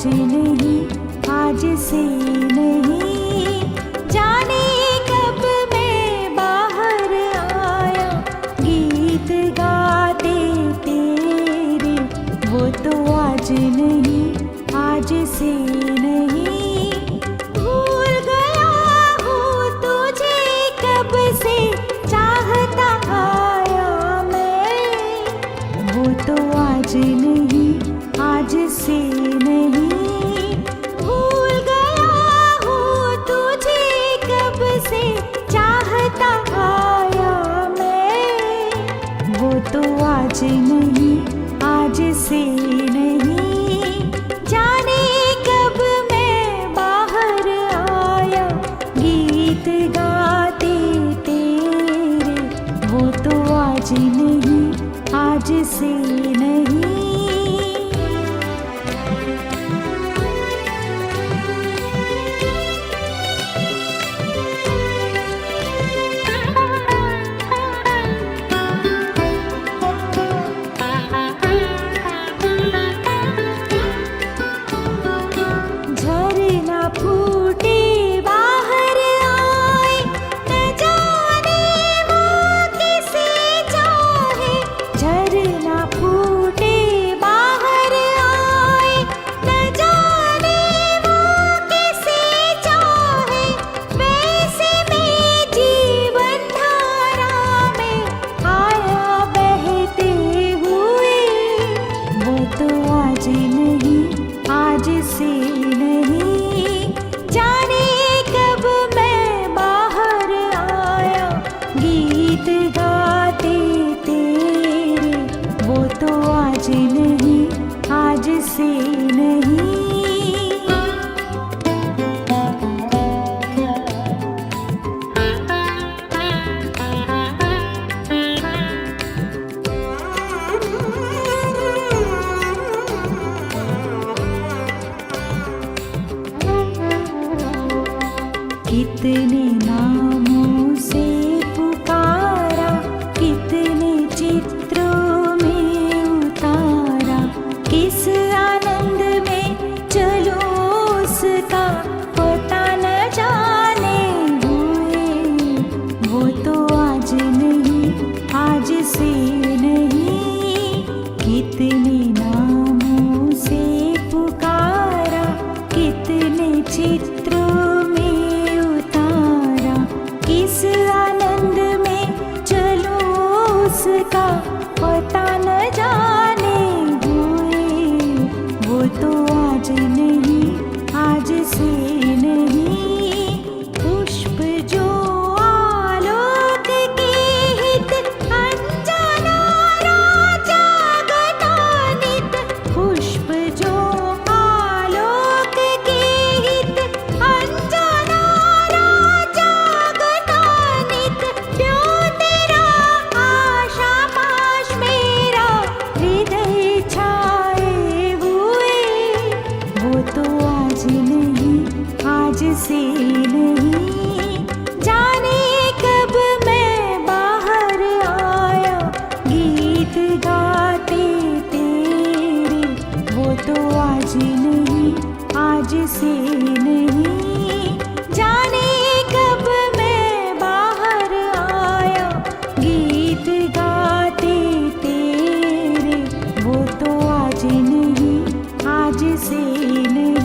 आज नहीं, आज से नहीं, जाने कब मैं बाहर आया गीत गाते तेरे, वो तो आज नहीं, आज से नहीं, भूल गया हूँ तुझे कब से चाहता आया मैं, वो तो आज नहीं, आज से नहीं, भूल गया हूँ तुझे कब से चाहता आया मैं, वो तो आज नहीं, आज से नहीं, जाने कब मैं बाहर आया गीत गाते तेरे, वो तो आज नहीं, आज से नहीं। झरना फूटे बाहर आए, न जाने वो किसे चाहे, झरना फूटे बाहर आए, न जाने वो किसे चाहे, वैसे मैं जीवन धारा में आया बहते हुए, वो तो आज नहीं, आज से नहीं, जाने कब मैं बाहर आया गीत गाते तेरे, वो तो आज नहीं, आज से नहीं। कितने नामों से पुकारा, कितने चित्रों में उतारा, किस आनंद में चलो उसका पता न जाने हुए, वो तो आज नहीं, आज से नहीं, कितने नामों से पुकारा, कितने चित्रों में उतारा, किस आनंद में चलो उसका पता न जाने हुए, वो तो आज नहीं, आज से नहीं, पुष्प जो आलोक के हित अनजाना राजा गणानित, पुष्प जो आलोक के हित अनजाना राजा गणानित, प्यो तेरा आशा पाश मेरा हृदय छाए हुए, वो तो आज नहीं, आज से नहीं, जाने कब मैं बाहर आया गीत गाते तेरे, वो तो आज नहीं, आज से नहीं, जाने कब मैं बाहर आया गीत गाते तेरे, वो तो आज नहीं, आज से नहीं।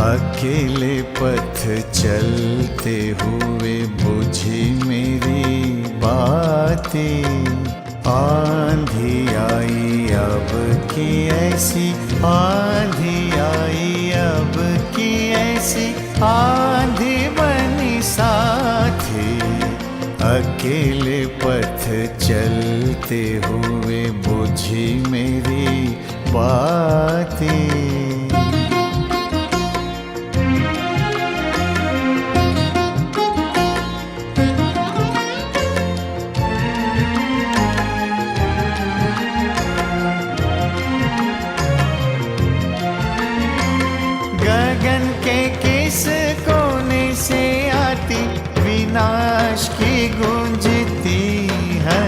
अकेले पथ चलते हुए बुझी मेरी बातें, आंधी आई अब की ऐसी, आंधी आई अब की ऐसी, आंधी बनी साथी, अकेले पथ चलते हुए बुझी मेरी बातें।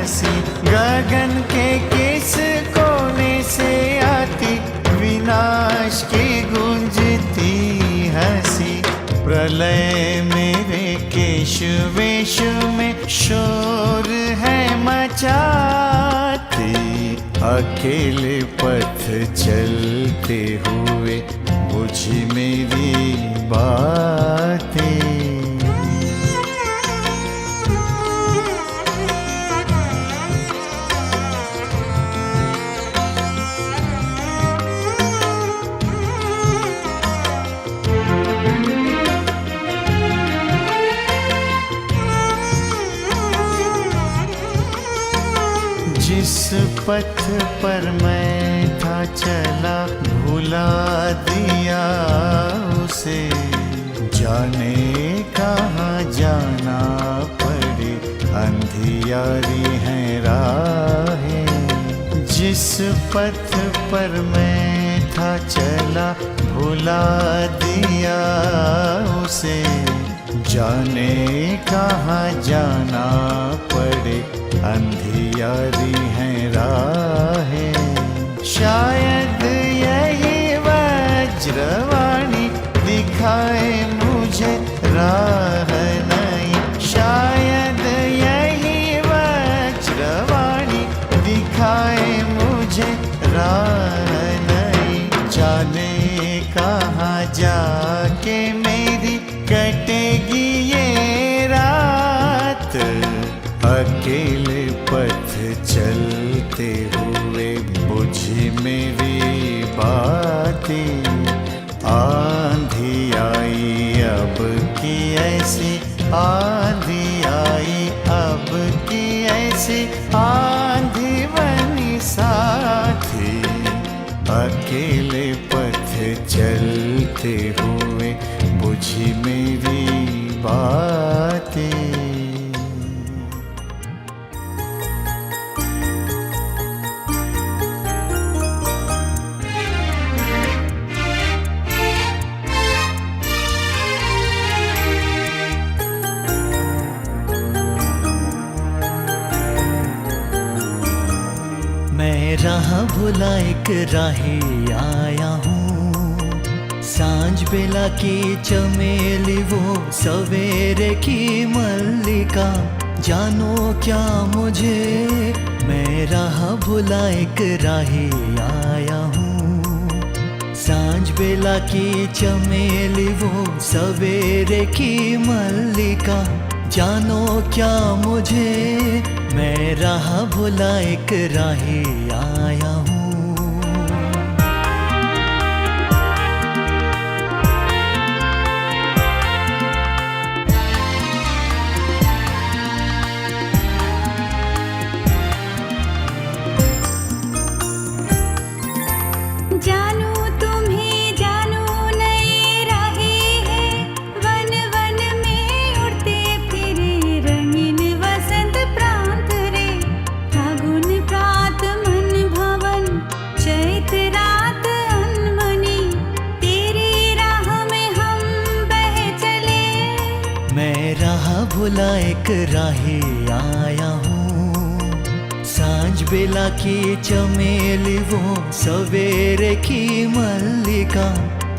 हंसी, गगन के किस कोने से आती विनाश की गूंजती हंसी। प्रलय मेरे केश वेश में शोर है मचाती, अकेले पथ चलते हुए बुझी मेरी बातें। जिस पथ पर मैं था चला भुला दिया उसे, जाने कहाँ जाना पड़े अंधियारी है राहें। जिस पथ पर मैं था चला भुला दिया उसे, जाने कहाँ जाना पड़े अंधियारी है राहें। शायद यही वज्रवाणी दिखाए मुझे राह नहीं, शायद यही वज्रवाणी दिखाए मुझे राह नहीं। जाने कहाँ जाके मेरी कटेगी ये रात, अकेले पथ चलते हुए बुझी मेरी बातें। आंधी आई अब की ऐसी, आंधी आई अब की ऐसी, आंधी बनी साथी, अकेले पथ चलते हुए बुझी मेरी बातें। मैं राह भुला एक राही आया हूँ, सांझ बेला की चमेली वो सवेरे की मल्लिका, जानो क्या मुझे। मैं राह भुला एक राही आया हूँ, सांझ बेला की चमेली वो सवेरे की मल्लिका, जानो क्या मुझे। मैं राह भुला एक राही आया हूँ। जानू तुम्हें जानू नई राही है, वन वन में उड़ते फिरे रंगीन वसंत प्रांत रे। फागुन प्रात मन भवन, चैत रात अनमनी, तेरी राह में हम बह चले। मैं राह भुला एक राही आया हूँ, सांझ बेला की चमेली वो सवेरे की मल्लिका,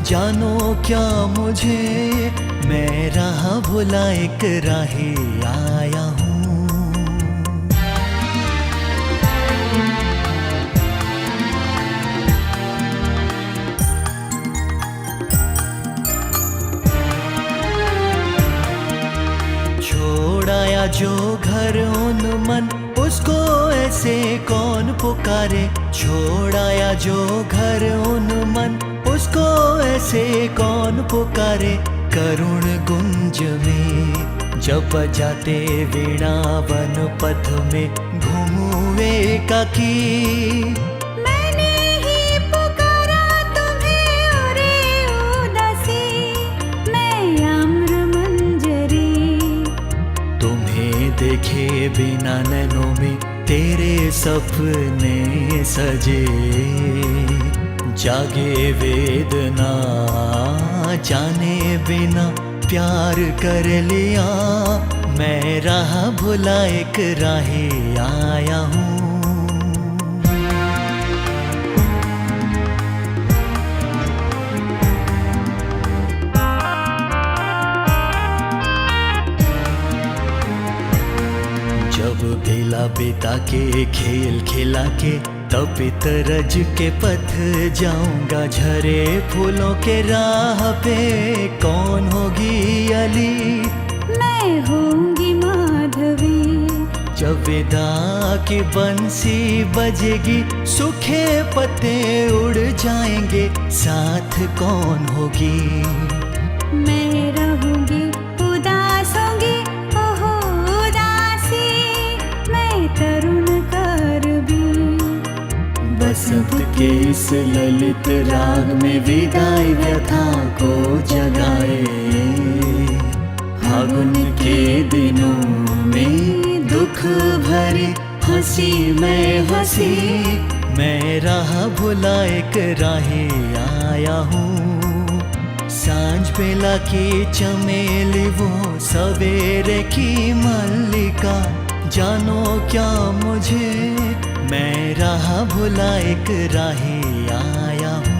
जानो क्या मुझे। मैं राह भुला एक राही आया हूँ। छोड़ाया जो घर उन मन, उसको ऐसे कौन पुकारे। छोड़ाया जो घर उन मन, उसको ऐसे कौन पुकारे। करुण गुंज में जब जाते वीणा वन पथ में घूमे काकी। मैंने ही पुकारा तुम्हें ओरे उदासी, मैं आम्र मंजरी। तुम्हें देखे बिना नैनों में तेरे सपने सजे। जागे वेदना जाने बिना प्यार कर लिया। मैं राह भुला एक राही आया कविता के खेल खिला के तपित रज के पथ जाऊंगा। झरे फूलों के राह पे कौन होगी अली, मैं होंगी माधवी। जब विदा की बंसी बजेगी सूखे पत्ते उड़ जाएंगे, साथ कौन होगी। मैं रहूंगी उदास होंगी, ओहो उदासी, मैं तरुण कर भी। बसंत के इस ललित राग में विदाई व्यथा को जगाए, फागुन के दिनों में दुख भरी हंसी में हंसी। मैं राह भुला एक राहे आया हूँ, सांझ बेला की चमेली वो सवेरे की मल्लिका। जानो क्या मुझे, मैं राह भुला एक राहे आया हूँ।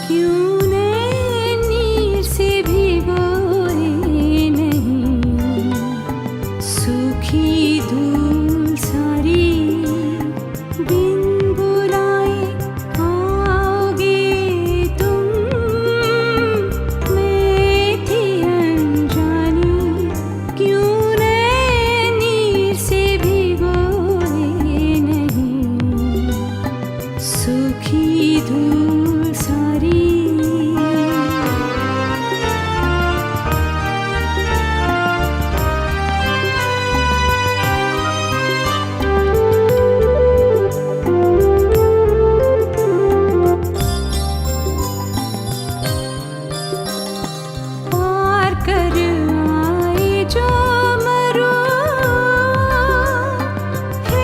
क्यों नीर से भिगोए नहीं, सूखी धूल सारी बिन बुलाए आओगे तुम। मैं थी अनजानी, क्यों नीर से भिगोए नहीं, सूखी धूल सारी। पार कर आए जो मरो, है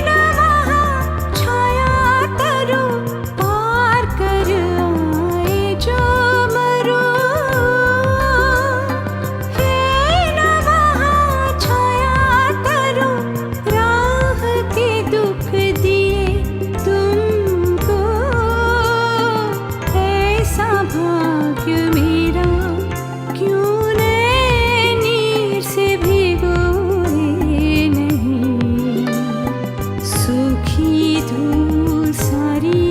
न वहाँ छाया तरो। पार कर आए जो मरो, है न वहाँ छाया तरो। राह के दुख दिए तुमको, ऐसा भाग्य मेरा। क्यों नीर से भिगोए नहीं, सूखी धूल सारी।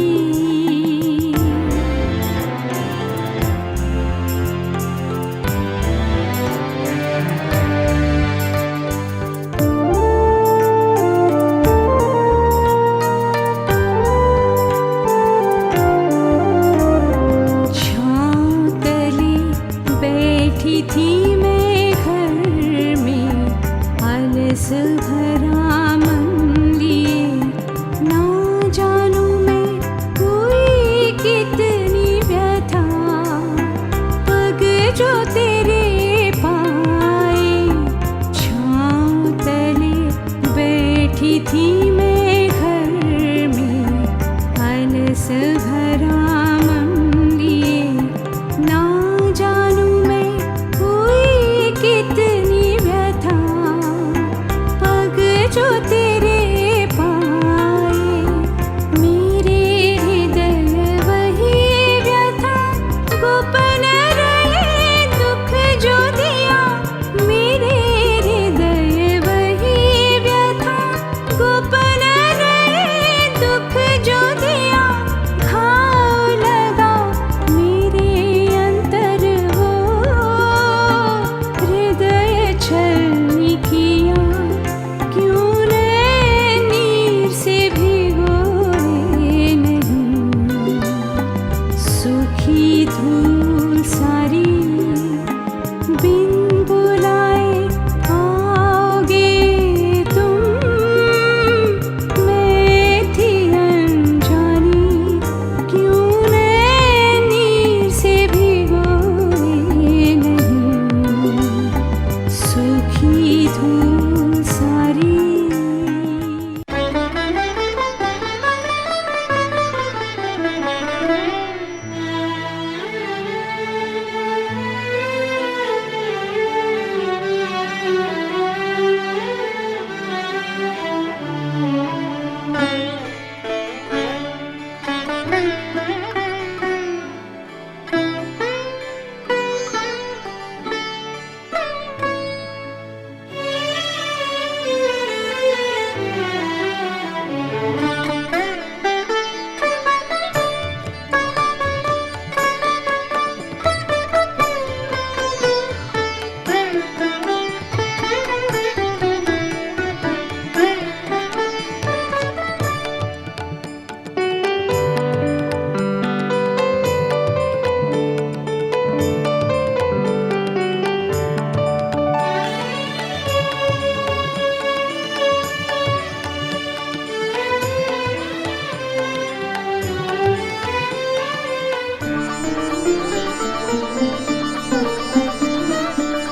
छाँव तले बैठी थी मैं घर में, आलस भरा मन लिए। ना जानूं मैं हुई कितनी व्यथा, पग जो तेरे पाए। छाँव तले बैठी थी